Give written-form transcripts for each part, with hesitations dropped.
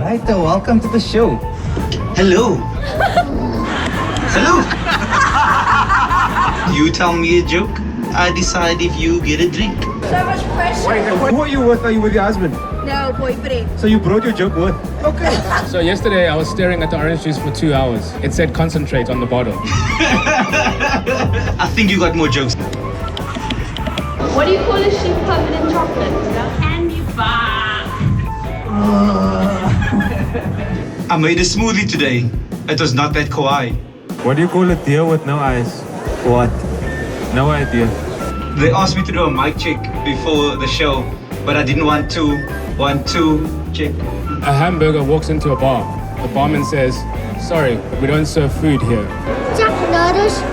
Alright, welcome to the show. Hello. Hello. You tell me a joke, I decide if you get a drink. So much pressure. Who are you with? Are you with your husband? No, boyfriend. So you brought your joke with? Okay. So yesterday I was staring at the orange juice for 2 hours. It said concentrate on the bottle. I think you got more jokes. What do you call a sheep covered in chocolate? Candy bar. I made a smoothie today. It was not that kawaii. What do you call a deer with no eyes? What? No idea. They asked me to do a mic check before the show, but I didn't want to. 1, 2, check. A hamburger walks into a bar. The barman says, "Sorry, we don't serve food here." Chuck Norris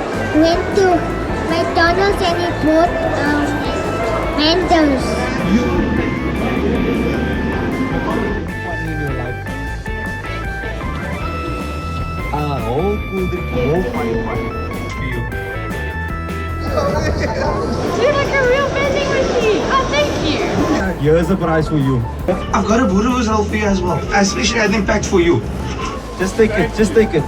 went to McDonald's and he bought Mentos. Whole cool drink, whole funny for you. You're like a real vending machine. Oh, thank you. Here's a prize for you. I've got a burrito for you as well. Especially I think packed for you. Just take it. Just take it.